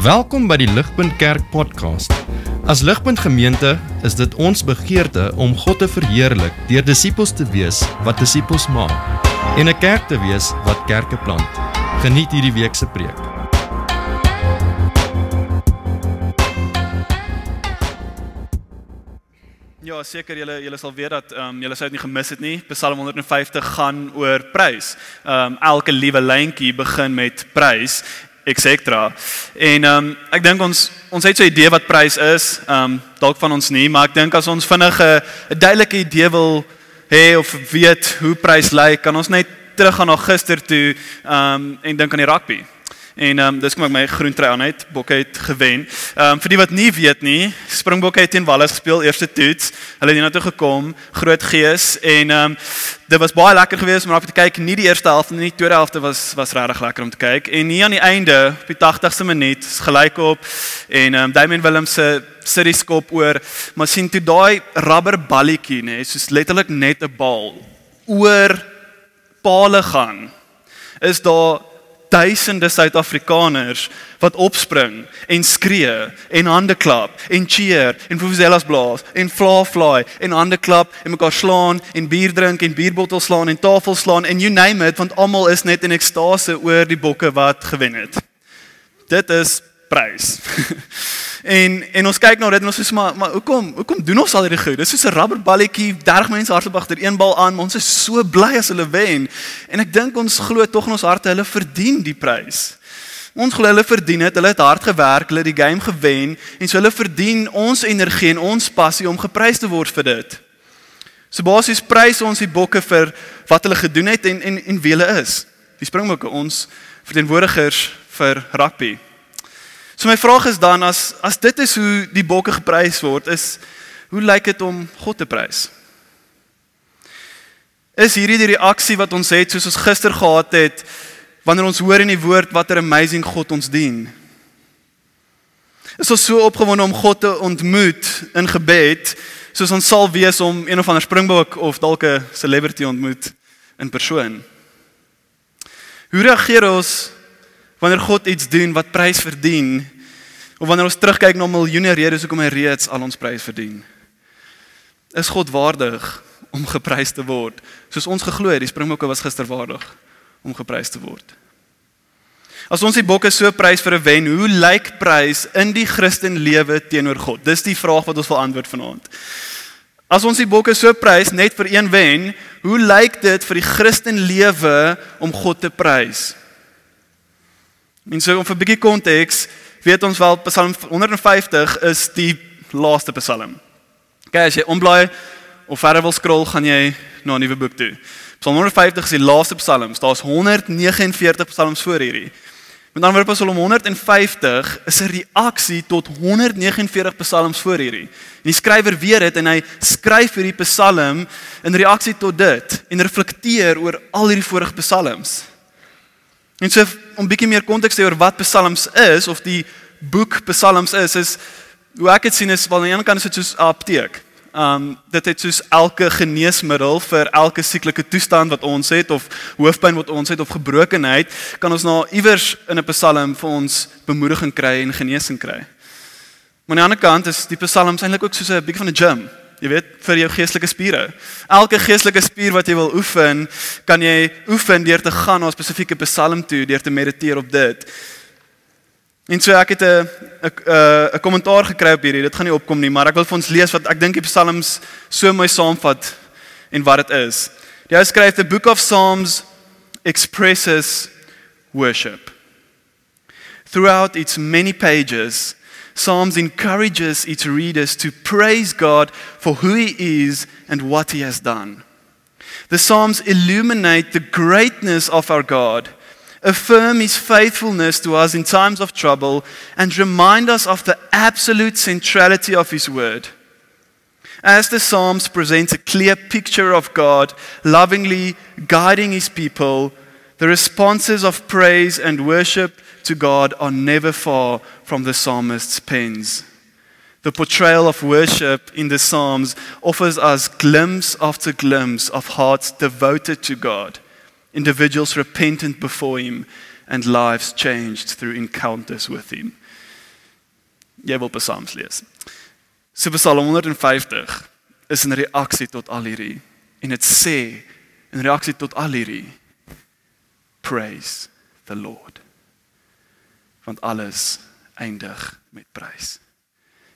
Welkom by die Ligpunt Kerk podcast. As Ligpunt Gemeente is dit ons begeerte om God te verheerlik deur disippels te wees wat disippels maak en 'n kerk te wees wat kerke plant. Geniet hierdie week se preek. Ja, seker julle sal weet dat julle sou dit nie gemis het nie. Psalm 150 gaan oor prys. Elke liewe lyntjie begin met prys, etc. En ek dink ons het so 'n idee wat prys is, dalk van ons nie, maar ek dink as ons vinnig 'n duidelike idee wil hê of weet hoe prys lyk, kan ons net teruggaan na gister toe en dink aan die rugby. En dis kom ek my groen trui aan het, Bokke het gewen. Vir die wat nie weet nie, Springbokke het teen Wallis gespeel, eerste toets. Hulle het hiernatoe gekom, groot gees en dit was baie lekker geweest om op te kyk. Nie die eerste helfte nie, die tweede helfte was regtig lekker om te kyk. En hier aan die einde, op die 80ste minuut, is gelyk op en Damian Willemse sit die skop oor, maar sien toe daai rubber balletjie, nee, soos letterlik net 'n bal oor pale gaan. Is daar duisende Suid-Afrikaners wat opspring en skree en hande klap en cheer en vuvuzelas blaas en fly en hande klap en mekaar slaan en bier drink en bierbottel slaan en tafel slaan en you name it, want almal is net in ekstase oor die Bokke wat gewen het. Dit is prys. En ons kyk na dit en ons sê maar hoekom doen ons al hierdie goed? Dis soos 'n rubberballetjie, 30 mense hardloop agter een bal aan, maar ons is so bly as hulle wen. En ek dink ons glo tog in ons harte hulle verdien die prys. Ons glo hulle verdien dit, hulle het hard gewerk, hulle het die game gewen en so hulle verdien ons energie en ons passie om geprys te word vir dit. So basies prys ons die Bokke vir wat hulle gedoen het en wie hulle is. Die Springbokke, ons verteenwoordigers vir rugby. So my vraag is dan, as dit is hoe die Bokke geprys word, hoe lyk dit om God te prys? Is hierdie die reaksie wat ons het, soos ons gister gehad het, wanneer ons hoor in die woord, wat 'n amazing God ons dien? Is ons so opgewonde om God te ontmoet in gebed, soos ons sal wees om een of ander Springbok of dalk 'n celebrity ontmoet in persoon? Hoe reageer ons wanneer God iets doen wat prys verdien, of wanneer ons terugkyk na miljoene redes hoekom hy reeds al ons prys verdien? Is God waardig om geprys te word? Soos ons geglo het, die Springbokke was gister waardig om geprys te word. As ons die Bokke so prys vir 'n wen, hoe lyk prys in die Christenlewe teenoor God? Dis die vraag wat ons wil antwoord vanaand. As ons die Bokke so prys net vir een wen, hoe lyk dit vir die Christenlewe om God te prys? En so om vir 'n bietjie konteks, weet ons wel, Psalm 150 is die laaste Psalm. Okay, as jy omblaai of verder wil scroll, gaan jy na 'n nuwe boek toe. Psalm 150 is die laaste Psalms, daar's 149 Psalms voor hierdie. Met ander woorde, Psalm 150 is 'n reaksie tot 149 Psalms voor hierdie. En die skrywer weet dit en hy skryf hierdie Psalm in reaksie tot dit en reflekteer oor al hierdie vorige Psalms. En so om bietjie meer konteks te hê oor wat Psalms is, of die boek Psalms is hoe ek dit sien is, wel aan die ene kant is dit soos 'n apteek. Dit het soos elke geneesmiddel vir elke sieklike toestand wat ons het, of hoofpyn wat ons het, of gebrokenheid, kan ons nou iewers in 'n Psalm vir ons bemoediging kry en genesing kry. Maar aan die ander kant is die Psalms eintlik ook soos 'n bietjie van 'n gym. Jy weet, vir jou geestelike spiere. Elke geestelike spier wat jy wil oefen, kan jy oefen deur te gaan na 'n spesifieke Psalm toe, deur te mediteer op dit. En so ek het 'n kommentaar gekry op hierdie, dit gaan nie opkom nie, maar ek wil vir ons lees wat ek dink die Psalms so mooi saamvat en wat dit is. Die ou skryf, "The book of Psalms expresses worship. Throughout its many pages, Psalms encourages its readers to praise God for who He is and what He has done. The Psalms illuminate the greatness of our God, affirm His faithfulness to us in times of trouble, and remind us of the absolute centrality of His word. As the Psalms present a clear picture of God lovingly guiding His people, the responses of praise and worship to God are never far from the psalmist's pens. The portrayal of worship in the Psalms offers us glimpse after glimpse of hearts devoted to God, individuals repentant before Him, and lives changed through encounters with Him." jy wil psalms lees. So Psalm 150 is 'n reaksie tot al hierdie. En dit sê, in reaksie tot al hierdie, praise the Lord. Want alles eindig met prys.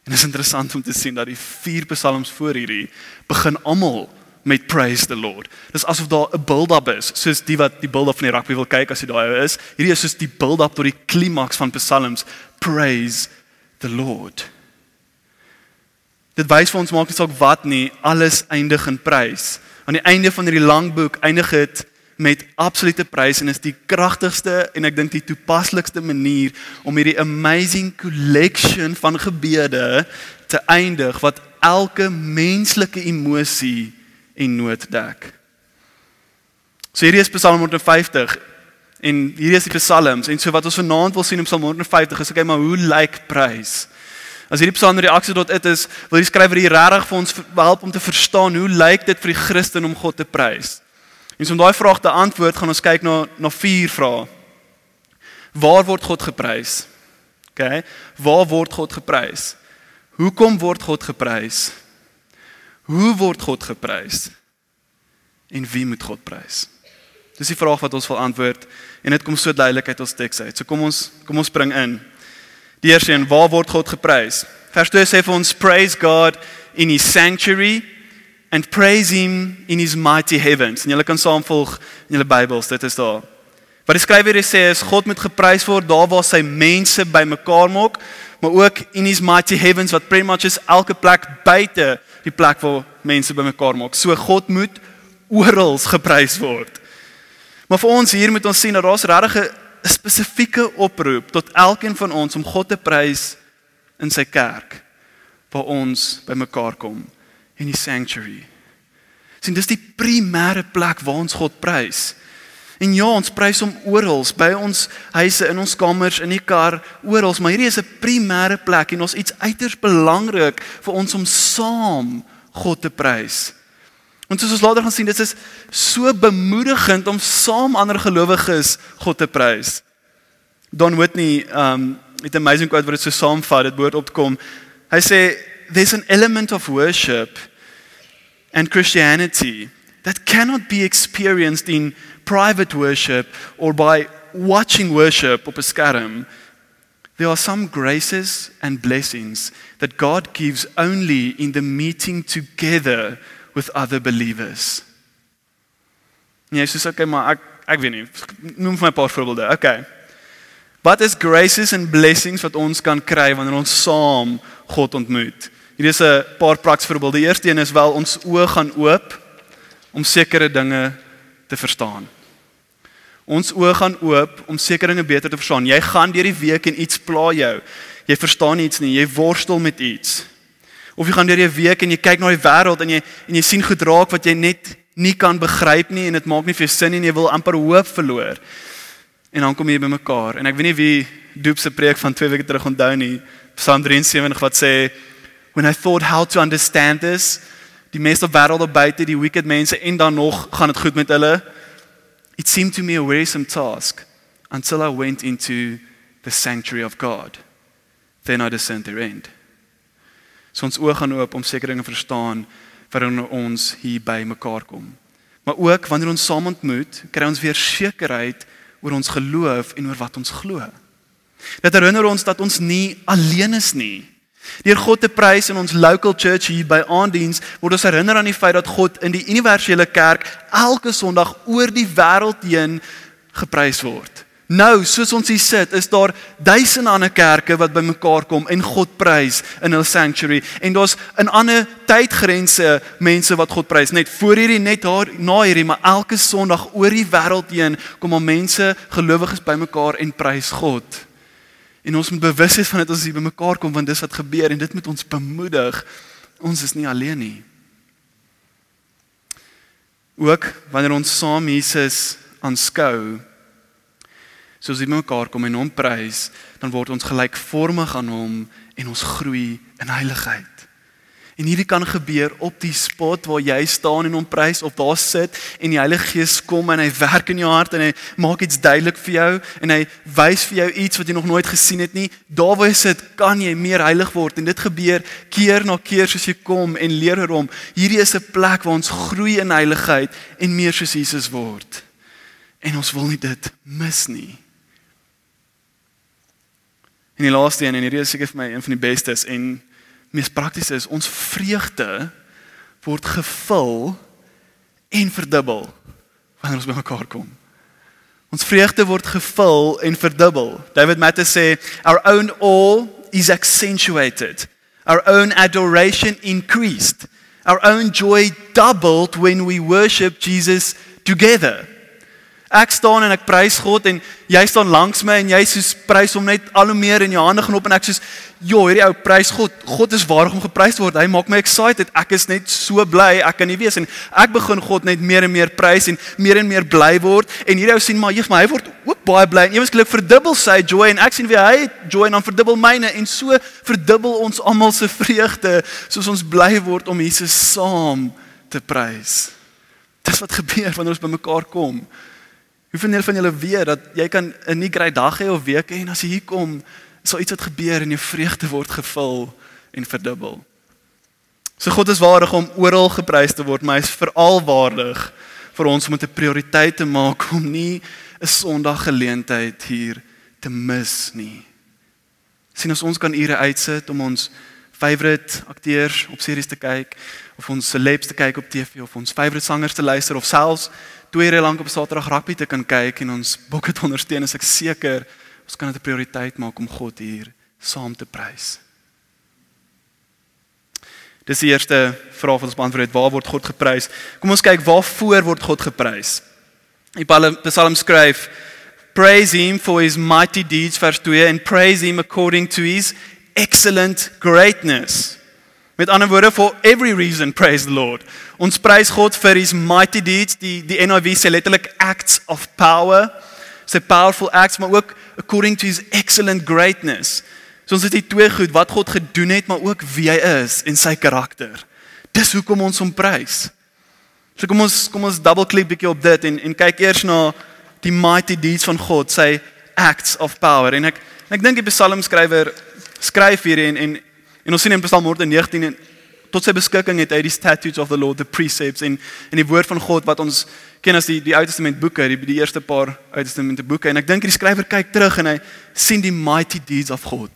En dit is interessant om te sien dat die 4 psalms voor hierdie begin almal met praise the Lord. Dis asof daar 'n build-up is, soos die wat die build-up van die rugby wil kyk as jy daar is. Hierdie is soos die build-up tot die klimaks van psalms. Praise the Lord. Dit wys vir ons, maak nie saak wat nie, alles eindig in prys. Aan die einde van hierdie lang boek eindig dit met absolute prys en is die kragtigste en ek dink die toepaslikste manier om hierdie amazing collection van gebede te eindig wat elke menslike emosie en nood dek. So hierdie is Psalm 150 en hierdie is die psalms en so wat ons vanaand wil sien in Psalm 150 is, okay, maar hoe lyk prys? As hierdie psalm reaksie tot dit is, wil die skrywer hier regtig vir ons help om te verstaan hoe lyk dit vir die Christen om God te prys. En so om daai vraag te antwoord, gaan ons kyk na 4 vrae. Waar word God geprys? Okay? Waar word God geprys? Hoekom word God geprys? Hoe word God geprys? En wie moet God prys? Dis die vraag wat ons wil antwoord en dit kom so duidelik uit ons teks uit. So kom ons spring in. Die eerste een, waar word God geprys? Vers 2 sê vir ons, praise God in his sanctuary and praise him in his mighty heavens. En julle kan saamvolg in julle Bybels, dit is daar. Wat die skrywer hier sê is, God moet geprys word daar waar sy mense bymekaar maak, maar ook in his mighty heavens, wat pretty much is elke plek buite die plek waar mense bymekaar maak. So God moet oral geprys word. Maar vir ons hier moet ons sien dat daar's regtig 'n spesifieke oproep tot elkeen van ons om God te prys in sy kerk, waar ons bymekaar kom, in die sanctuary. Sien, dis die primêre plek waar ons God prys. En ja, ons prys hom oral, by ons huise, in ons kamers, in die kar, oral, maar hierdie is 'n primêre plek en ons iets uiters belangrik vir ons om saam God te prys. Want soos ons later gaan sien, dit is so bemoedigend om saam ander gelowiges God te prys. Don Whitney het 'n amazing quote wat dit so saamvat, dit behoort op te kom. Hy sê, there's an element of worship and Christianity that cannot be experienced in private worship or by watching worship op 'n skerm. There are some graces and blessings that God gives only in the meeting together with other believers. Nee, soos okay, maar ek weet nie, noem vir my 'n paar voorbeelde. Okay. Wat is graces and blessings wat ons kan kry wanneer ons saam God ontmoet? Hier is 'n paar praktiese voorbeelde. Die eerste een is wel ons oë gaan oop om sekere dinge te verstaan. Ons oë gaan oop om sekere dinge beter te verstaan. Jy gaan deur die week en iets pla jou. Jy verstaan iets nie, jy worstel met iets. Of jy gaan deur die week en jy kyk na die wêreld en jy sien goed raak wat jy net nie kan begryp nie en dit maak nie vir jou sin nie en jy wil amper hoop verloor. En dan kom jy bymekaar. En ek weet nie wie Doop se preek van 2 weke terug onthou nie. Psalm 73 wat sê, when I thought how to understand this, die meeste wêreld op buite, die wicked mense en dan nog gaan dit goed met hulle. It seemed to me a wearisome task until I went into the sanctuary of God. Then I discerned their end. So ons oë gaan oop om sekere dinge verstaan wanneer ons hier by mekaar kom. Maar ook wanneer ons saam ontmoet, kry ons weer sekerheid oor ons geloof en oor wat ons glo. Dit herinner ons dat ons nie alleen is nie. Deur God te prys in ons local church hier by aanddiens, word ons herinner aan die feit dat God in die universele kerk elke Sondag oor die wêreld heen geprys word. Nou, soos ons hier sit, is daar duisende ander kerke wat by mekaar kom en God prys in hul sanctuary. En daar's in ander tydgrense mense wat God prys. Net voor hierdie, net na hierdie, maar elke Sondag oor die wêreld heen kom al mense, gelowiges by mekaar en prys God. En ons moet bewus wees van dit as ons hier by mekaar kom, want dis wat gebeur en dit moet ons bemoedig. Ons is nie alleen nie. Ook wanneer ons saam Jesus aanskou, soos hy by mekaar kom en hom prys, dan word ons gelykvormig aan hom en ons groei in heiligheid. En hierdie kan gebeur op die spot waar jy staan en hom prys of daar sit en die Heilige Gees kom en hy werk in jou hart en hy maak iets duidelik vir jou en hy wys vir jou iets wat jy nog nooit gesien het nie. Daar waar jy sit, kan jy meer heilig word en dit gebeur keer na keer soos jy kom en leer oor hom. Hierdie is 'n plek waar ons groei in heiligheid en meer soos Jesus word. En ons wil nie dit mis nie. En die laaste een, en hierdie is seker vir my een van die bestes en mees prakties is, ons vreugde word gevul en verdubbel wanneer ons by mekaar kom. Ons vreugde word gevul en verdubbel. David Matthews sê, our own awe is accentuated. Our own adoration increased. Our own joy doubled when we worship Jesus together. Ek staan en ek prys God en jy staan langs my en jy soos prys hom net al hoe meer in jou hande gaan op en ek soos, hierdie ou prys God. God is waardig om geprys te word. Hy maak my excited. Ek is net so bly, ek kan nie wees en ek begin God net meer en meer prys en meer bly word en hierdie ou sien maar hy word ook baie bly en eweslik verdubbel sy joy en ek sien wie hy het joy en dan verdubbel myne en so verdubbel ons almal se vreugde soos ons bly word om Jesus saam te prys. Dis wat gebeur wanneer ons by mekaar kom. Hoeveel van julle weet dat jy kan 'n nie great dag hê of week hê en as jy hier kom, sal iets wat gebeur en jou vreugde word gevul en verdubbel. So God is waardig om oral geprys te word, maar hy is veral waardig vir ons om dit 'n prioriteit te maak om nie 'n Sondag geleentheid hier te mis nie. Sien as ons kan ure uitsit om ons favorite akteurs op series te kyk of ons celebs te kyk op TV of ons favorite sangers te luister of selfs 2 ure lank op Saterdag rugby te kan kyk en ons bokke te ondersteun, is ek seker ons kan dit 'n prioriteit maak om God hier saam te prys. Dis die eerste vraag wat ons beantwoord het, waar word God geprys? Kom ons kyk waarvoor word God geprys. Die Psalm skryf, praise him for his mighty deeds, vers 2, and praise him according to his excellent greatness. Met ander woorde, for every reason, praise the Lord. Ons prys God vir his mighty deeds, die NIV sê letterlik acts of power, sê powerful acts, maar ook according to his excellent greatness. So ons het die twee goed, wat God gedoen het, maar ook wie hy is en sy karakter. Dis hoekom ons hom prys. So kom ons double click bietjie op dit en kyk eers na die mighty deeds van God, sy acts of power. En ek dink die psalmskrywer skryf hier en ons sien in Psalm 119 en tot sy beskikking het hy die statutes of the Lord, the precepts en die woord van God wat ons ken as die Ou Testament boeke, die eerste paar Ou Testament boeke. En ek dink die skrywer kyk terug en hy sien die mighty deeds of God.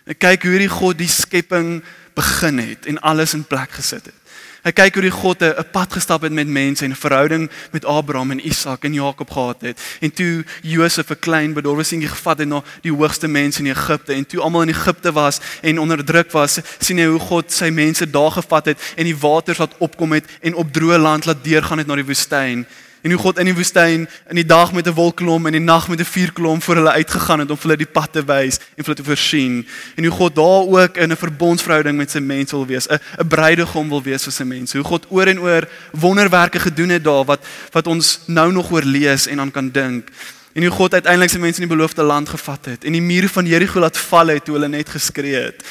Ek kyk hoe hierdie God die skepping begin het en alles in plek gesit het. Hy kyk hoe die God 'n pad gestap het met mense en 'n verhouding met Abraham en Isak en Jakob gehad het. En toe Josef 'n klein bedorwe seentjie gevat het na die hoogste mense in Egipte en toe almal in Egipte was en onderdruk was, sien hy hoe God sy mense daar gevat het en die waters laat opkom het en op droë land laat deurgaan het na die woestyn. En hoe God in die woestyn in die dag met 'n wolkkolom en die nag met 'n vuurkolom voor hulle uitgegaan het om vir hulle die pad te wys en vir hulle te voorsien. En hoe God daar ook in 'n verbondsverhouding met sy mense wil wees, 'n bruidegom wil wees vir sy mense. Hoe God oor en oor wonderwerke gedoen het daar wat ons nou nog oor lees en aan kan dink. En hoe God uiteindelik sy mense in die beloofde land gevat het en die mure van Jerigo laat val het toe hulle net geskree het.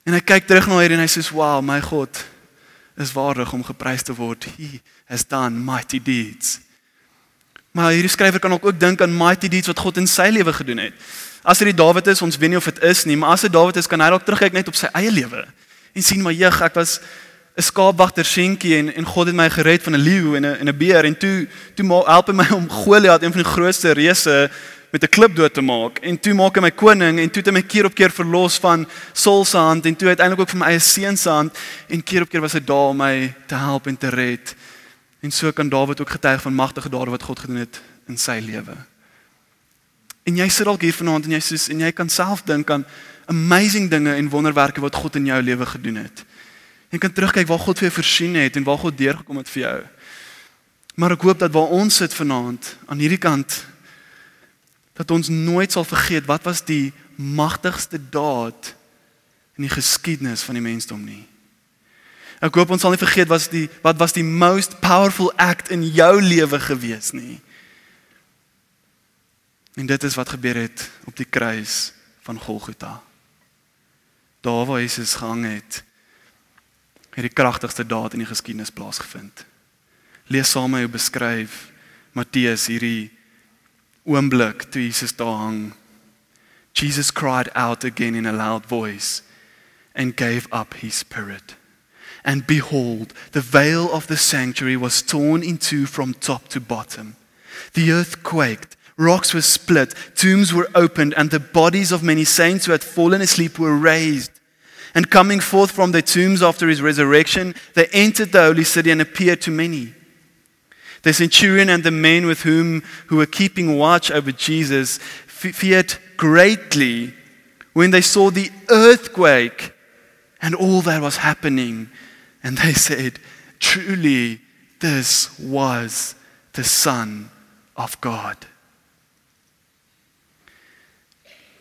En hy kyk terug na hierdie en hy sê, "Wow, my God is waardig om geprys te word. He has done mighty deeds." Maar hierdie skrywer kan ook dink aan mighty deeds wat God in sy lewe gedoen het. As dit Dawid is, ons weet nie of dit is nie, maar as dit Dawid is, kan hy dalk terugkyk net op sy eie lewe en sien maar ek was 'n skaapwagter seentjie en God het my gered van 'n leeu en 'n beer en toe help hy my om Goliat, een van die grootste reuse, met 'n klip dood te maak. En toe maak hy my koning en toe het hy my keer op keer verlos van Saul se hand en toe uiteindelik ook van my eie seun se hand en keer op keer was hy daar om my te help en te red. En so kan Dawid ook getuig van magtige dade wat God gedoen het in sy lewe. En jy sit dalk hier vanaand en jy kan self dink aan amazing dinge en wonderwerke wat God in jou lewe gedoen het. Jy kan terugkyk waar God vir jou voorsien het en waar God deurgekom het vir jou. Maar ek hoop dat waar ons sit vanaand aan hierdie kant, dat ons nooit sal vergeet wat was die magtigste daad in die geskiedenis van die mensdom nie. Ek hoop ons sal nie vergeet wat was die most powerful act in jou lewe gewees nie. En dit is wat gebeur het op die kruis van Golgotha. Daar waar Jesus gehang het het die kragtigste daad in die geskiedenis plaasgevind. Lees saam met my hoe beskryf Matteus hierdie oomblik toe Jesus daar hang. Jesus cried out again in a loud voice and gave up his spirit. And behold, the veil of the sanctuary was torn in two from top to bottom. The earth quaked, rocks were split, tombs were opened, and the bodies of many saints who had fallen asleep were raised. And coming forth from their tombs after his resurrection, they entered the holy city and appeared to many. The centurion and the men with who were keeping watch over Jesus feared greatly when they saw the earthquake and all that was happening. And they said, truly, this was the Son of God.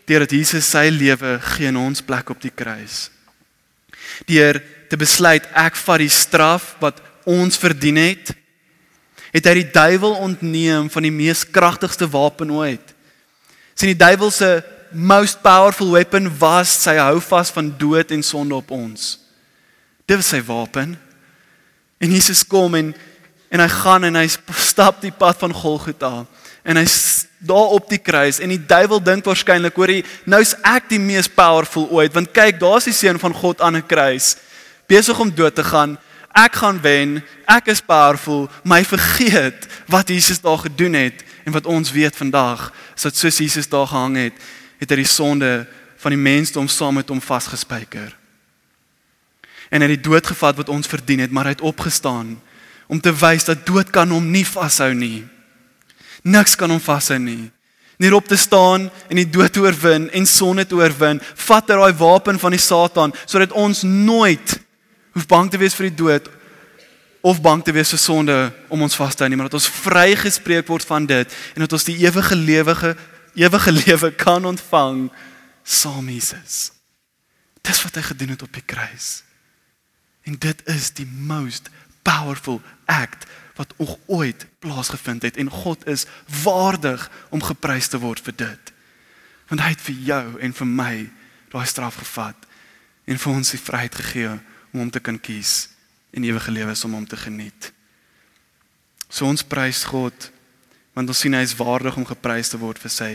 Deurdat Jesus sy lewe gee in ons plek op die kruis. Deur te besluit, ek vat die straf wat ons verdien het hy die duiwel ontneem van die mees kragtigste wapen ooit. Sien, die duiwel se most powerful weapon was sy houvas van dood en sonde op ons. Dit was sy wapen. En Jesus kom en hy gaan en hy stap die pad van Golgotha. En hy daar op die kruis. En die duiwel dink waarskynlik, hoorie, nou is ek die mees powerful ooit. Want kyk, daar is die seun van God aan 'n kruis. Besig om dood te gaan. Ek gaan wen, ek is powerful, maar hy vergeet wat Jesus daar gedoen het. En wat ons weet vandag, is dat soos Jesus daar gehang het, het hy die sonde van die mensdom saam met hom vasgespijker. En hy het die dood gevat wat ons verdien het, maar hy het opgestaan, om te wys dat dood kan hom nie vashou nie. Niks kan hom vashou nie. Net op te staan en die dood te oorwin en sonde te oorwin, vat hy daai wapen van die Satan, sodat ons nooit hoef bang te wees vir die dood, of bang te wees vir sonde om ons vas te hou nie, maar dat ons vrygespreek word van dit, en dat ons die ewige lewe kan ontvang, saam Jesus. Dis wat hy gedoen het op die kruis. En dit is die most powerful act wat ooit plaasgevind het. En God is waardig om geprys te word vir dit. Want hy het vir jou en vir my daai straf gevat en vir ons die vryheid gegee om hom te kan kies en ewige lewe is om hom te geniet. So ons prys God, want ons sien hy is waardig om geprys te word vir sy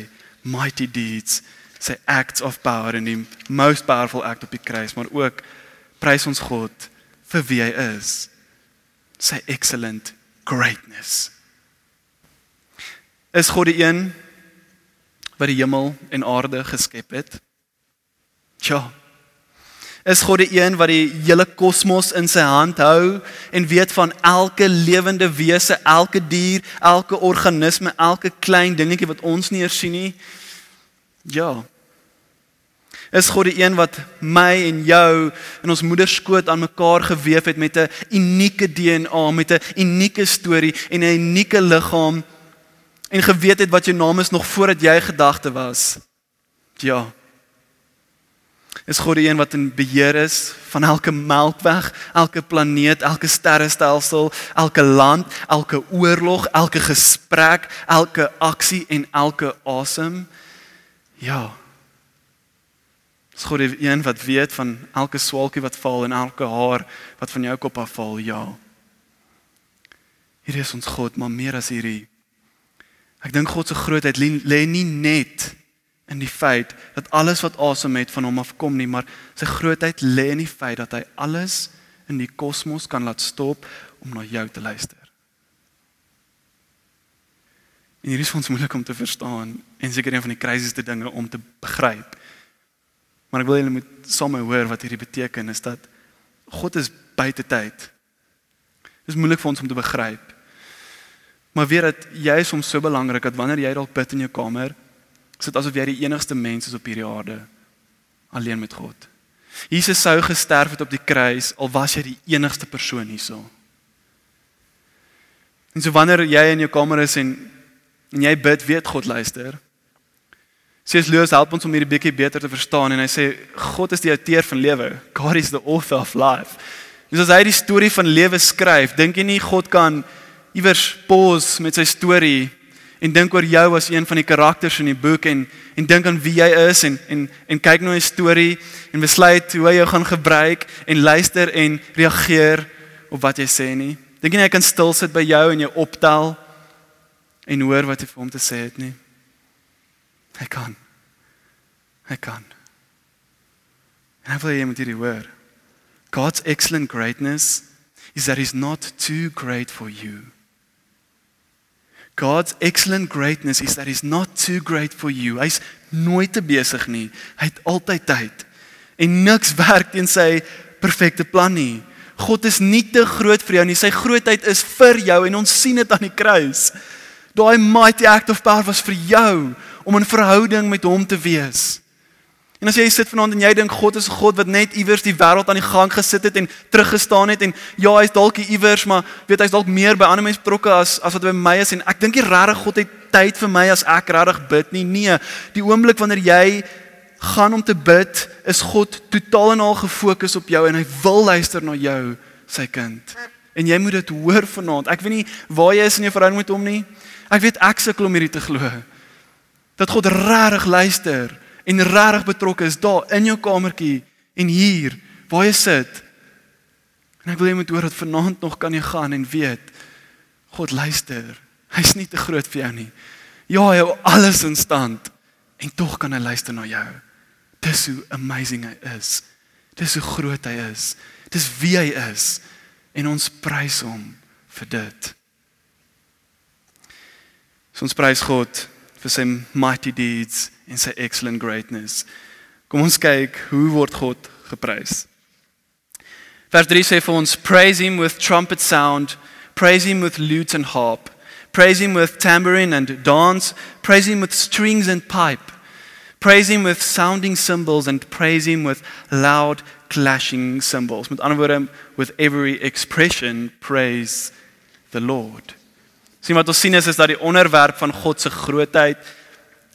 mighty deeds, sy acts of power en die most powerful act op die kruis, maar ook prys ons God vir wie hy is, sy excellent greatness. Is God die een wat die hemel en aarde geskep het? Ja. Is God die een wat die hele kosmos in sy hand hou en weet van elke lewende wese, elke dier, elke organisme, elke klein dingetjie wat ons nie eers sien nie? Ja. Is God die een wat my en jou in ons moederskoot aan mekaar geweef het met 'n unieke DNA, met 'n unieke storie en 'n unieke liggaam en geweet het wat jou naam is nog voordat jy gedagte was? Ja. Is God die een wat in beheer is van elke melkweg, elke planeet, elke sterrestelsel, elke land, elke oorlog, elke gesprek, elke aksie en elke asem? Ja. Is God die een wat weet van elke swaalkie wat val en elke haar wat van jou kop afval? Ja. Hierdie is ons God, maar meer as hierdie. Ek dink God se grootheid lê nie net in die feit dat alles wat asem het van hom afkom nie, maar sy grootheid lê in die feit dat hy alles in die kosmos kan laat stop om na jou te luister. En hier is vir ons moeilik om te verstaan en seker een van die crazieste dinge om te begryp. Maar ek wil julle moet saam met my hoor wat hierdie beteken is dat God is buite tyd. Dit is moeilik vir ons om te begryp. Maar weet dat jy is soms so belangrik dat wanneer jy dalk bid in jou kamer, is dit asof jy die enigste mens is op hierdie aarde, alleen met God. Jesus sou gesterf het op die kruis, al was jy die enigste persoon hierso. En so wanneer jy in jou kamer is en jy bid, weet God luister. C.S. Lewis help ons om hierdie bietjie beter te verstaan en hy sê, God is die outeur van lewe. God is the author of life. Dus as hy die storie van lewe skryf, dink jy nie God kan iewers pause met sy storie en dink oor jou as een van die karakters in die boek en dink aan wie jy is en kyk na 'n storie en besluit hoe jy gaan gebruik en luister en reageer op wat jy sê nie. Dink jy kan stil sit by jou en jy optel en hoor wat jy vir hom te sê het nie? Hy kan. En ek wil jy moet hierdie hoor. God's excellent greatness is that he's not too great for you. God's excellent greatness is that he's not too great for you. Hy's nooit te besig nie. Hy het altyd tyd. En niks werk teen sy perfekte plan nie. God is nie te groot vir jou nie. Sy grootheid is vir jou en ons sien dit aan die kruis. Daai mighty act of power was vir jou om in verhouding met hom te wees. En as jy sit vanaand en jy dink God is 'n God wat net iewers die wêreld aan die gang gesit het en teruggestaan het en ja, hy's dalk iewers, maar weet hy's dalk meer by ander mense betrokke as wat by my is en ek dink nie regtig God het tyd vir my as ek regtig bid nie. Nee, die oomblik wanneer jy gaan om te bid, is God totaal en al gefokus op jou en hy wil luister na jou, sy kind. En jy moet dit hoor vanaand. Ek weet nie waar jy is in jou verhouding met hom nie. Ek weet ek sukkel om hierdie te glo. Dat God regtig luister en regtig betrokke is daar in jou kamertjie en hier waar jy sit. En ek wil jy moet hoor dat vanaand nog kan jy gaan en weet God luister. Hy's nie te groot vir jou nie. Ja, hy hou alles in stand en tog kan hy luister na jou. Dis hoe amazing hy is. Dis hoe groot hy is. Dis wie hy is en ons prys hom vir dit. So ons prys God vir sy mighty deeds en sy excellent greatness. Kom ons kyk, hoe word God geprys? Vers 3 sê vir ons, praise him with trumpet sound, praise him with lute and harp, praise him with tambourine and dance, praise him with strings and pipe, praise him with sounding cymbals and praise him with loud clashing cymbals. Met ander woorde, with every expression, praise the Lord. Sien wat ons sien is dat die onderwerp van God se grootheid,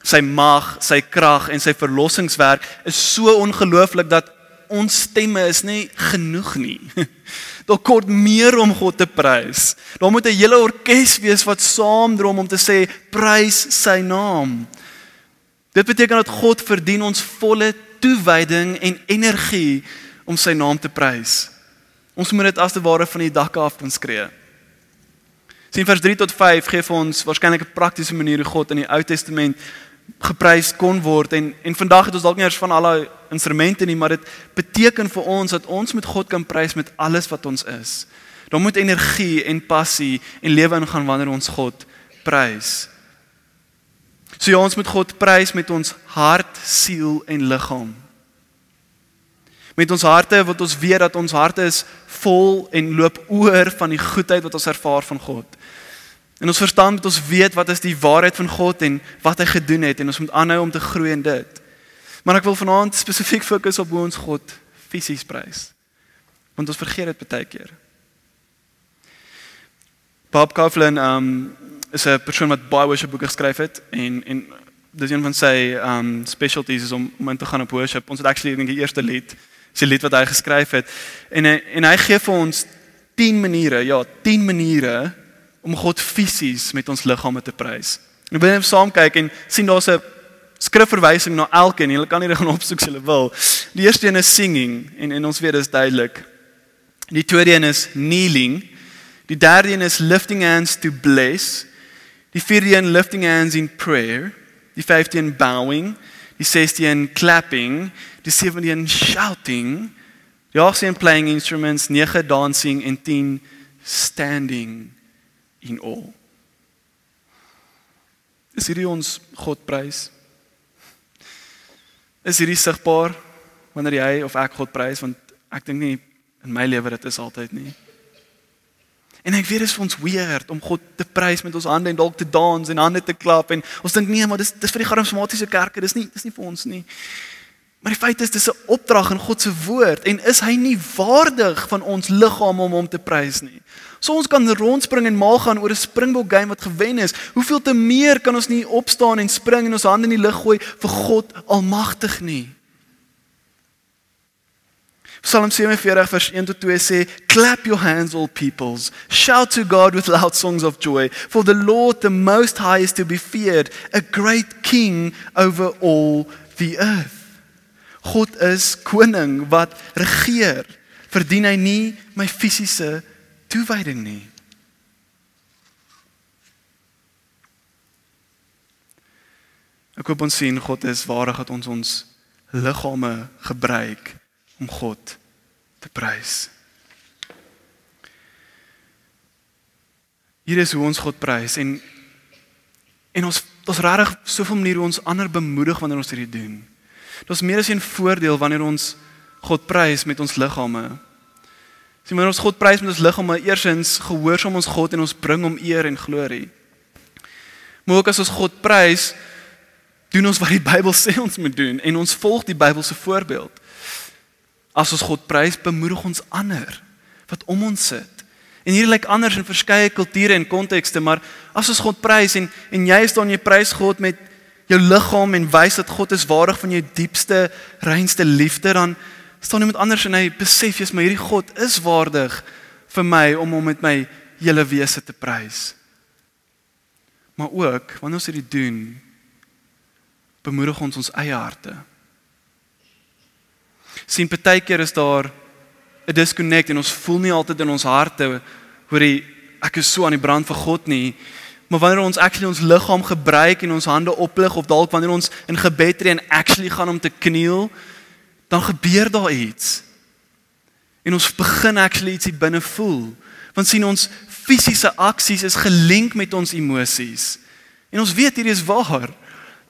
sy mag, sy krag en sy verlossingswerk is so ongelooflik dat ons stemme is nie genoeg nie. Daar kort meer om God te prys. Daar moet 'n hele orkes wees wat saamdrom om te sê prys sy naam. Dit beteken dat God verdien ons volle toewyding en energie om sy naam te prys. Ons moet dit as te ware van die dakke af kan skree. Sien vers 3 tot 5 gee vir ons waarskynlik 'n praktiese manier hoe God in die Ou Testament geprys kon word en vandag het ons dalk nie eers van alle instrumente nie, maar dit beteken vir ons dat ons met God kan prys met alles wat ons is. Daar moet energie en passie en lewe ingaan wanneer ons God prys. So ja, ons moet God prys met ons hart, siel en liggaam. Met ons harte, wat ons weet dat ons harte is vol en loop oor van die goedheid wat ons ervaar van God. En ons verstand met ons weet wat is die waarheid van God en wat hy gedoen het en ons moet aanhou om te groei in dit. Maar ek wil vanaand spesifiek fokus op hoe ons God fisies prys. Want ons vergeet dit baie keer. Bob Kauflin is 'n persoon wat baie worship boeke geskryf het en dis een van sy specialties is om in te gaan op worship. Ons het actually dink die eerste lied, sy lied wat hy geskryf het en hy gee vir ons 10 maniere om God fisies met ons liggame te prys. En wil net saam kyk en sien daar's 'n skrifverwysing na elkeen. Julle kan nie gaan opsoek as julle wil. Die eerste een is singing en ons weet dit is duidelik. Die tweede een is kneeling. Die derde een is lifting hands to bless. Die vierde een lifting hands in prayer. Die vyfde een bowing. Die sesde een clapping. Die sewende een shouting. Die agste een playing instruments. 9 dancing en 10 standing in awe. Is hierdie ons God prys? Is hierdie sigbaar wanneer jy of ek God prys? Want ek dink nie in my lewe dit is altyd nie. En ek weet dit is vir ons weird om God te prys met ons hande en dalk te dans en hande te klap en ons dink nee, maar dis vir die charismatiese kerke, dis nie vir ons nie. Maar die feit is dis 'n opdrag in God se woord en is hy nie waardig van ons liggaam om hom te prys nie. So ons kan rondspring en mal gaan oor 'n springbok game wat gewen is. Hoeveel te meer kan ons nie opstaan en spring en ons hande in die lug gooi vir God almagtig nie. Psalm 47 vers 1-2 sê, clap your hands all peoples, shout to God with loud songs of joy, for the Lord the Most High is to be feared, a great king over all the earth. God is koning wat regeer, verdien hy nie my fisiese toewyding nie. Ek hoop ons sien, God is waardig dat ons liggame gebruik om God te prys. Hier is hoe ons God prys en ons regtig soveel maniere hoe ons ander bemoedig wanneer ons dit doen. Daar's meer as 'n voordeel wanneer ons God prys met ons liggame. Sien, wanneer ons God prys met ons liggame, eersins gehoorsaam ons God en ons bring hom eer en glorie. Maar ook as ons God prys, doen ons wat die Bybel sê ons moet doen en ons volg die Bybelse voorbeeld. As ons God prys, bemoedig ons ander wat om ons sit. En hier lyk anders in verskeie kulture en kontekste, maar as ons God prys en jy staan jy prys God met jou liggaam en wys dat God is waardig van jou diepste, reinste liefde, dan staan iemand anders en hy besef jy's maar hierdie God is waardig vir my om hom met my hele wese te prys. Maar ook wanneer ons dit doen, bemoedig ons eie harte. Sien, partykeer is daar 'n disconnect en ons voel nie altyd in ons harte hoe ek is so aan die brand vir God nie, maar wanneer ons actually ons liggaam gebruik en ons hande oplig of dalk wanneer ons in gebed tree en actually gaan om te kniel, dan gebeur daar iets. En ons begin actually iets hier binne voel. Want sien, ons fisiese aksies is gelink met ons emosies. En ons weet hierdie is waar.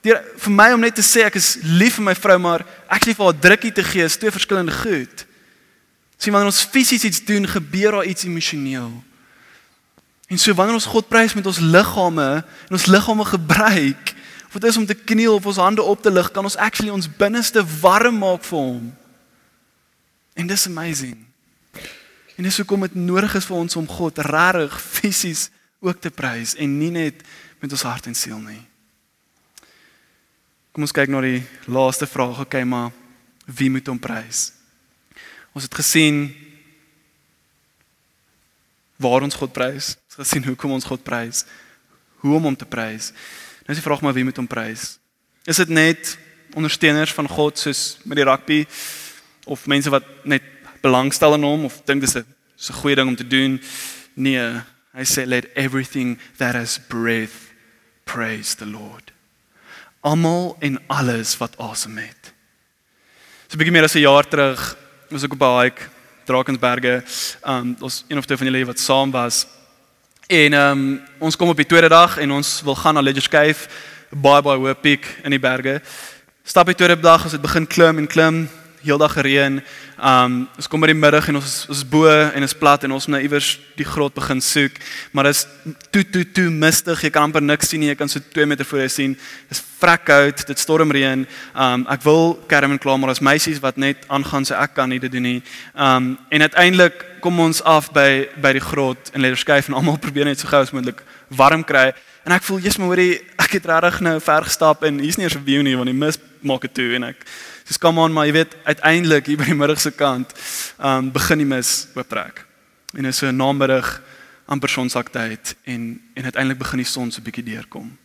Vir my om net te sê ek is lief vir my vrou, maar actually vir haar drukkie te gee is twee verskillende goed. Sien, wanneer ons fisies iets doen, gebeur daar iets emosioneel. En so wanneer ons God prys met ons liggame en ons liggame gebruik, of dit is om te kniel of ons hande op te lig, kan ons actually ons binneste warm maak vir hom. En dis amazing. En dis hoekom dit nodig is vir ons om God regtig fisies ook te prys en nie net met ons hart en siel nie. Kom ons kyk na die laaste vraag, okay, maar wie moet hom prys? Ons het gesien waar ons God prys, ons het gesien hoekom ons God prys, hoe om hom te prys. Nou is die vraag maar wie moet hom prys? Is dit net ondersteuners van God soos met die rugby of mense wat net belangstel in hom of dink dis 'n goeie ding om te doen? Nee, hy sê let everything that has breath praise the Lord. Almal en alles wat asem het. So 'n bietjie meer as 'n jaar terug was ek op 'n hike, Drakensberge. Ons een of twee van julle wat saam was. En ons kom op die tweede dag en ons wil gaan na Ledgers Cave, baie hoë piek in die berge. Stap die tweede dag, ons het begin klim, heel dag gereën. Ons kom by die middag en ons is bo en is plat en ons moet nou iewers die grot begin soek, maar dit is toe mistig, jy kan amper niks sien nie, jy kan so 2 meter voor jou sien. Dit is vrek koud, dit stormreën. Ek wil kerm en klaar, maar as meisies wat net aangaan sê ek kan nie dit doen nie. En uiteindelik kom ons af by die grot in Ledgers Cave en almal probeer net so gou as moontlik warm kry. En ek voel, jy's maar hoorie, ek het regtig nou ver gestap en hier's nie eens 'n view nie want die mis maak dit toe en ek dis come on, maar jy weet uiteindelik hier by die middagse kant begin die mis ooptrek. En is so 'n namiddag amper sonsaktyd en uiteindelik begin die son so 'n bietjie deurkom.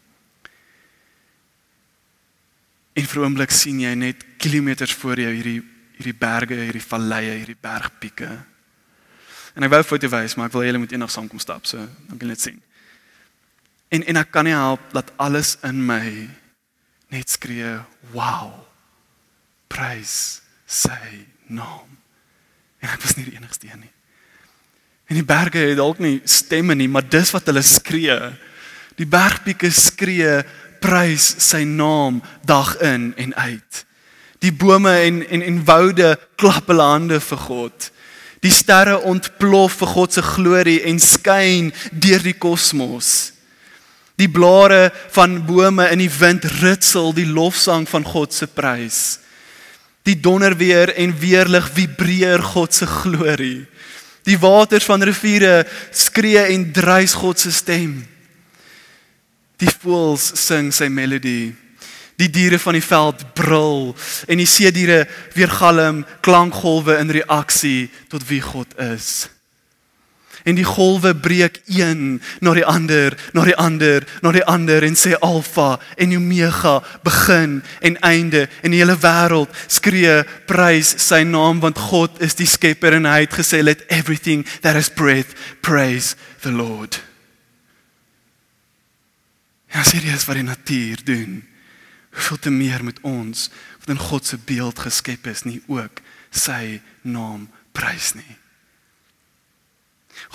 En vir 'n oomblik sien jy net kilometers voor jou hierdie berge, hierdie valleie, hierdie bergpieke. En ek wou 'n foto wys, maar ek wil julle moet eendag saam kom stap, so dan kan jy dit sien. En ek kan nie help dat alles in my net skree, wow, prys sy naam. En ek was nie die enigste een nie. En die berge het dalk nie stemme nie, maar dis wat hulle skree. Die bergpieke skree, prys sy naam dag in en uit. Die bome en woude klap hulle hande vir God. Die sterre ontplof vir God se glorie en skyn deur die kosmos. Die blare van bome in die wind ritsel die lofsang van God se prys. Die donderweer en weerlig vibreer God se glorie. Die waters van riviere skree en druis God se stem. Die voëls sing sy melodie. Die diere van die veld brul en die seediere weergalm klankgolwe in reaksie tot wie God is. En die golwe breek een na die ander, na die ander, na die ander en sê Alfa en Omega, begin en einde en die hele wêreld skree prys sy naam want God is die skepper en hy het gesê let everything that has breath praise the Lord. Ja, serieus wat die natuur doen. Hoeveel te meer moet ons wat in God se beeld geskep is nie ook sy naam prys nie.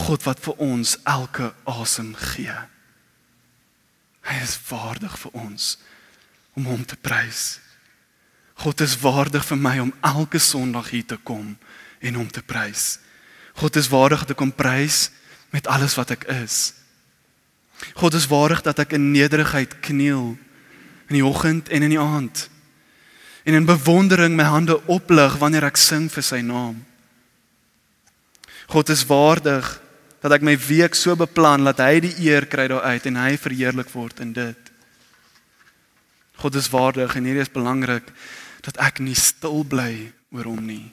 God wat vir ons elke asem gee. Hy is waardig vir ons om hom te prys. God is waardig vir my om elke Sondag hier te kom en hom te prys. God is waardig te kom prys met alles wat ek is. God is waardig dat ek in nederigheid kniel in die oggend en in die aand. En in bewondering my hande oplig wanneer ek sing vir sy naam. God is waardig dat ek my week so beplan dat hy die eer kry daaruit en hy verheerlik word in dit. God is waardig en hierdie is belangrik dat ek nie stil bly oor hom nie.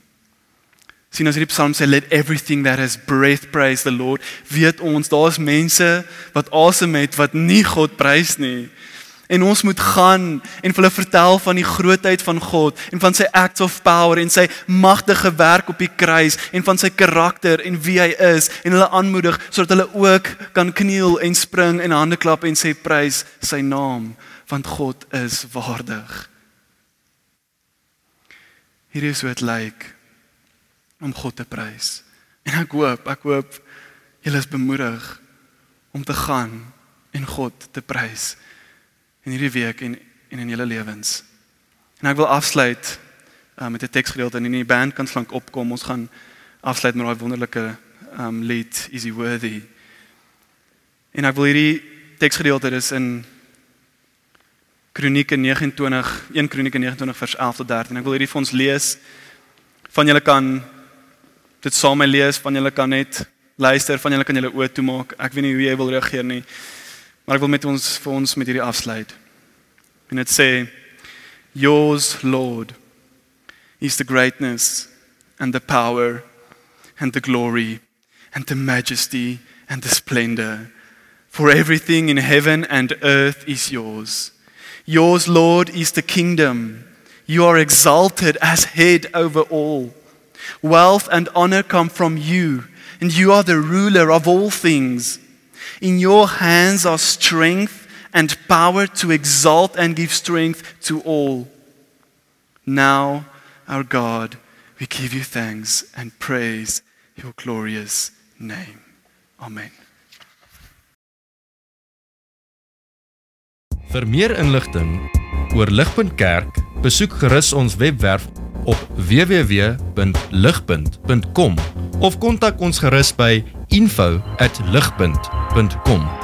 Sien as hierdie psalm sê let everything that has breath praise the Lord, weet ons daar's mense wat asem het wat nie God prys nie. En ons moet gaan en vir hulle vertel van die grootheid van God en van sy acts of power en sy magtige werk op die kruis en van sy karakter en wie hy is en hulle aanmoedig sodat hulle ook kan kniel en spring en hande klap en sê prys sy naam want God is waardig. Hier is hoe dit lyk om God te prys. En ek hoop julle is bemoedig om te gaan en God te prys. In hierdie week en in julle lewens. En ek wil afsluit met 'n teksgedeelte en die band kan slank opkom. Ons gaan afsluit met daai wonderlike lied Is He Worthy. En ek wil hierdie teksgedeelte dis in Kronieke 29, 1 Kronieke 29 vers 11 tot 13. Ek wil hierdie vir ons lees. Van julle kan dit saam met lees, van julle kan net luister, van julle kan julle oë toemaak. Ek weet nie hoe jy wil reageer nie. Maar ek wil vir ons met hierdie afsluit. En dit sê, Yours, Lord, is the greatness and the power and the glory and the majesty and the splendor. For everything in heaven and earth is yours. Yours, Lord, is the kingdom. You are exalted as head over all. Wealth and honor come from you, and you are the ruler of all things. In your hands are strength and power to exalt and give strength to all. Now, our God, we give you thanks and praise your glorious name. Amen. Vir meer inligting oor Ligpunt Kerk, besoek gerus ons webwerf op www.ligpunt.com of kontak ons gerus by info@ligpunt.com.